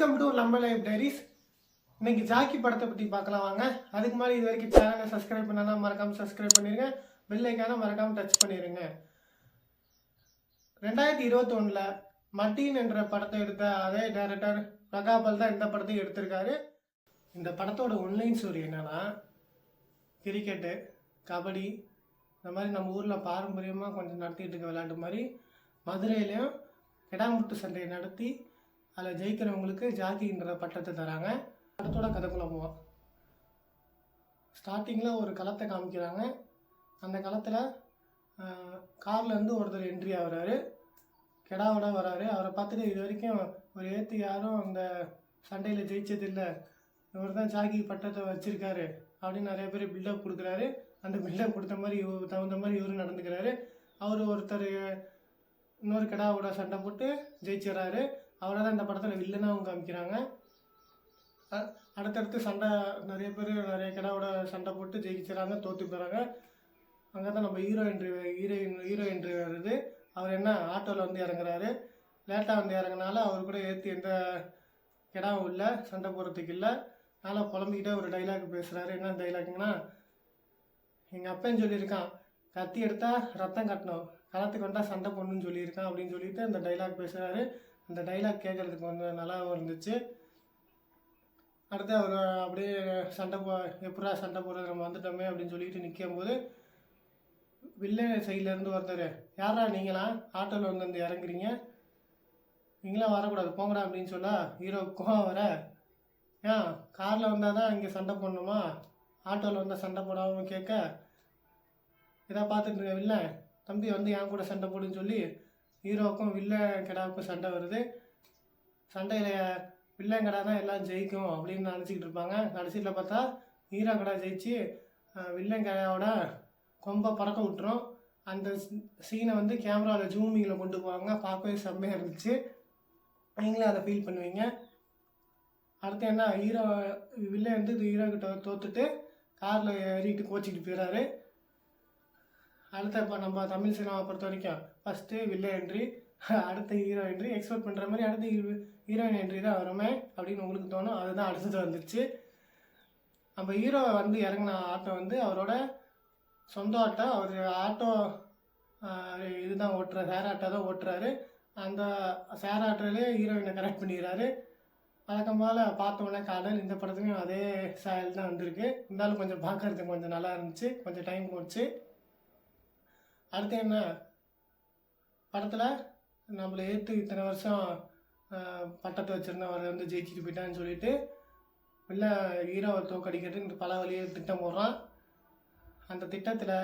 Welcome to நம்ம life diaries. இன்னைக்கு Jackie படத்தை பற்றி பார்க்கலாம் வாங்க. அதுக்கு மாதிரி இது வரைக்கும் சேனலை சப்ஸ்கிரைப் பண்ணால் மறக்காமல் சப்ஸ்கிரைப் பண்ணிடுங்க. பெல் ஐக்கானை மறக்காமல் டச் பண்ணிடுங்க. 2021 மட்டீன் என்ற படத்தை எடுத்த அதே டைரக்டர் பிரகாபல் தான் இந்த படத்தையும் எடுத்திருக்காரு. இந்த படத்தோட ஒன்லைன் ஸ்டோரி என்னன்னா, கிரிக்கெட்டு, கபடி இந்த மாதிரி நம்ம ஊரில் பாரம்பரியமாக கொஞ்சம் நடத்திட்டு இருக்க விளையாட்டு மாதிரி மதுரையிலையும் கிடாமுட்டு சண்டையை நடத்தி அதில் ஜெயிக்கிறவங்களுக்கு ஜாக்கின்ற பட்டத்தை தராங்க. படத்தோட கதைக்குள்ள போவோம். ஸ்டார்டிங்கில் ஒரு களத்தை காமிக்கிறாங்க. அந்த களத்தில் கார்லேருந்து ஒருத்தர் என்ட்ரி ஆகிறாரு, கெடாவோட வராரு. அவரை பார்த்துட்டு இது வரைக்கும் ஒரு ஏற்று யாரும் அந்த சண்டையில் ஜெயிச்சதில்லை, இவர் தான் ஜாக்கி பட்டத்தை வச்சுருக்காரு அப்படின்னு நிறைய பேர் பில்டப் கொடுக்குறாரு. அந்த பில்டப் கொடுத்த மாதிரி தகுந்த மாதிரி இவரும் நடந்துக்கிறாரு. அவர் ஒருத்தர் இன்னொரு கெடாவோட சண்டை போட்டு ஜெயிச்சிடறாரு. அவரை தான் இந்த படத்தில் வில்லனாகவும் காமிக்கிறாங்க. அடுத்தடுத்து சண்டை நிறைய பேர் நிறைய கெடாவோட சண்டை போட்டு ஜெயிச்சிடறாங்க, தோற்று போகிறாங்க. அங்கே தான் நம்ம ஹீரோ என்ட்ரி வருது. அவர் என்ன ஆட்டோவில் வந்து இறங்குறாரு. லேட்டாக வந்து இறங்கினால அவர் கூட ஏற்றி எந்த கெடாவும் இல்லை, சண்டை போடுறதுக்கு இல்லை. அதனால் புலம்பிக்கிட்டே ஒரு டைலாக் பேசுகிறாரு. என்ன டைலாக்னா, எங்கள் அப்பன்னு சொல்லியிருக்கான், கத்தி எடுத்தால் ரத்தம் கட்டணும், களத்துக்கு வந்தால் சண்டை போடணும்னு சொல்லியிருக்கான் அப்படின்னு சொல்லிட்டு அந்த டைலாக் பேசுகிறாரு. அந்த டைலாக் கேட்குறதுக்கு கொஞ்சம் நல்லாவும் இருந்துச்சு. அடுத்து அவர் அப்படியே எப்படா சண்டை போடுறது, நம்ம வந்துட்டோமே அப்படின்னு சொல்லிட்டு நிற்கும் போது வில்லன் சைட்லேருந்து ஒருத்தர், யாரா நீங்களாம் ஆட்டோவில் வந்து இறங்குறீங்க, நீங்களாம் வரக்கூடாது போங்கடா அப்படின்னு சொல்ல ஹீரோ கோவம் வர, ஏன் காரில் வந்தால் தான் இங்கே சண்டை போடணுமா, ஆட்டோவில் வந்தால் சண்டை போடாமல் கேட்க, இதை பார்த்துட்டு இருக்க வில்லன் தம்பி வந்து என் கூட சண்டை போடுன்னு சொல்லி ஹீரோவுக்கும் வில்லன் கெடாவுக்கும் சண்டை வருது. சண்டையில் வில்லன் கடை தான் எல்லாம் ஜெயிக்கும் அப்படின்னு நினச்சிக்கிட்டு இருப்பாங்க. கடைசியில் பார்த்தா ஹீரோ கடை ஜெயிச்சு வில்லன் கடையோட கொம்பை பறக்க விட்டுரும். அந்த சீனை வந்து கேமராவில் ஜூமிங்கில் கொண்டு போவாங்க. பார்க்கவே செம்மையாக இருந்துச்சு. நீங்களும் அதை ஃபீல் பண்ணுவீங்க. அடுத்து என்ன, வில்லன் வந்து ஹீரோக்கிட்ட தோற்றுட்டு காரில் ஏறிட்டு கோச்சிக்கிட்டு போயிடறாரு. அடுத்த இப்போ நம்ம தமிழ் சினிமா பொறுத்த வரைக்கும் ஃபஸ்ட்டு வில்லன் என்ட்ரி, அடுத்த ஹீரோ என்ட்ரி. எக்ஸ்பெக்ட் பண்ணுற மாதிரி அடுத்த ஹீரோயின் என்ட்ரி தான் வருமே அப்படின்னு உங்களுக்கு தோணும். அதுதான் அடுத்தது வந்துச்சு. நம்ம ஹீரோ வந்து இறங்கின ஆட்டோ வந்து அவரோட சொந்த ஆட்டோ. அவர் ஆட்டோ இதுதான் ஓட்டுறாரு, சேர் ஆட்டோ தான் ஓட்டுறாரு. அந்த சேர் ஆட்டோலேயே ஹீரோயினை கரெக்ட் பண்ணிடுறாரு. வழக்கமாக பார்த்தோன்னே காதல். இந்த படத்துலையும் அதே ஸ்டைல் தான் வந்திருக்கு. இருந்தாலும் கொஞ்சம் பார்க்கறதுக்கு கொஞ்சம் நல்லா இருந்துச்சு, கொஞ்சம் டைம் போச்சு. அடுத்து என்ன, படத்தில் நம்மளை ஏற்று இத்தனை வருஷம் பட்டத்தை வச்சுருந்தா அவர் வந்து ஜெயிச்சுட்டு போயிட்டான்னு சொல்லிட்டு இல்லை ஹீரோவை தோக்கடிக்கிறதுக்கு பல வழியில் திட்டம் போடுறான். அந்த திட்டத்தில்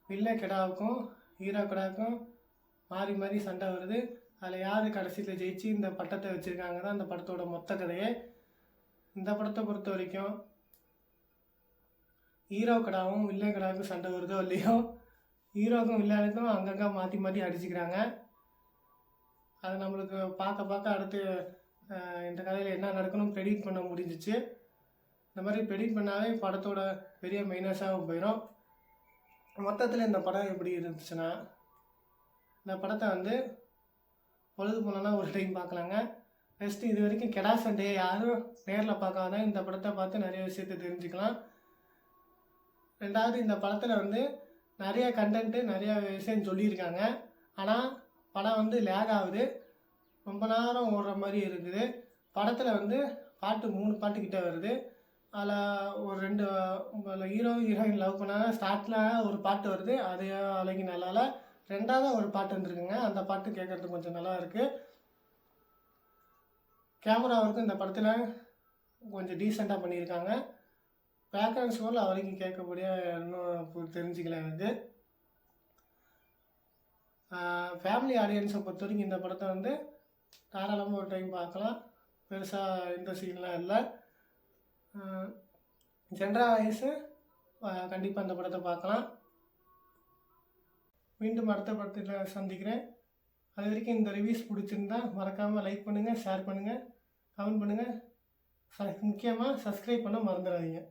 வில்ல கெடாவுக்கும் ஹீரோ கெடாவுக்கும் மாறி மாறி சண்டை வருது. அதில் யார் கடைசியில் ஜெயிச்சு இந்த பட்டத்தை வச்சுருக்காங்க தான் இந்த படத்தோட மொத்த கதையே. இந்த படத்தை பொறுத்த வரைக்கும் ஹீரோ கெடாவும் வில்ல கெடாவுக்கும் சண்டை வருதோ இல்லையோ, ஹீரோக்கும் வில்லனுக்கும் அங்கங்கே மாற்றி மாற்றி அடிச்சுக்கிறாங்க. அது நம்மளுக்கு பார்க்க அடுத்து இந்த கதையில் என்ன நடக்கணும் ப்ரெடிக்ட் பண்ண முடிஞ்சிச்சு. இந்த மாதிரி ப்ரெடிக்ட் பண்ணாலே படத்தோட பெரிய மைனஸாகவும் போயிடும். மொத்தத்தில் இந்த படம் எப்படி இருந்துச்சுன்னா, இந்த படத்தை வந்து பொழுது போனோன்னா ஒரு டைம் பார்க்கலாங்க. ஃபஸ்ட்டு இது வரைக்கும் கெடா சண்டையை யாரும் நேரில் பார்க்காத இந்த படத்தை பார்த்து நிறைய விஷயத்தை தெரிஞ்சுக்கலாம். ரெண்டாவது, இந்த படத்தில் வந்து நிறைய கண்டென்ட்டு நிறைய விஷயம் சொல்லியிருக்காங்க. ஆனால் படம் வந்து லேக் ஆகுது, ரொம்ப நேரம் ஓடுற மாதிரி இருக்குது. படத்தில் வந்து 3 பாட்டுக்கிட்ட வருது. அதில் ஒரு 2 ஹீரோ ஹீரோயின் லவ் பண்ணாங்க. ஸ்டார்டில் ஒரு பாட்டு வருது, அது அழகி நல்லால. ரெண்டாவது ஒரு பாட்டு வந்துருக்குங்க, அந்த பாட்டு கேட்குறதுக்கு கொஞ்சம் நல்லா இருக்குது. கேமரா ஒர்க்கும் இந்த படத்தில் கொஞ்சம் டீசெண்டாக பண்ணியிருக்காங்க. பேக்ரவுண்ட் ஸ்கோரில் அவரைக்கும் கேட்கக்கூடிய இன்னும் தெரிஞ்சுக்கலாம். எனக்கு ஃபேமிலி ஆடியன்ஸை பொறுத்த வரைக்கும் இந்த படத்தை வந்து தாராளமாக ஒரு டைம் பார்க்கலாம். பெருசாக இந்த சீன்லாம் இல்லை. ஜென்ரல் வயசு கண்டிப்பாக இந்த படத்தை பார்க்கலாம். மீண்டும் அடுத்த படத்தில் சந்திக்கிறேன். அது வரைக்கும் இந்த ரிவ்யூஸ் பிடிச்சிருந்தா மறக்காமல் லைக் பண்ணுங்கள், ஷேர் பண்ணுங்கள், கமெண்ட் பண்ணுங்கள். முக்கியமாக சப்ஸ்கிரைப் பண்ண மறந்துடாதீங்க.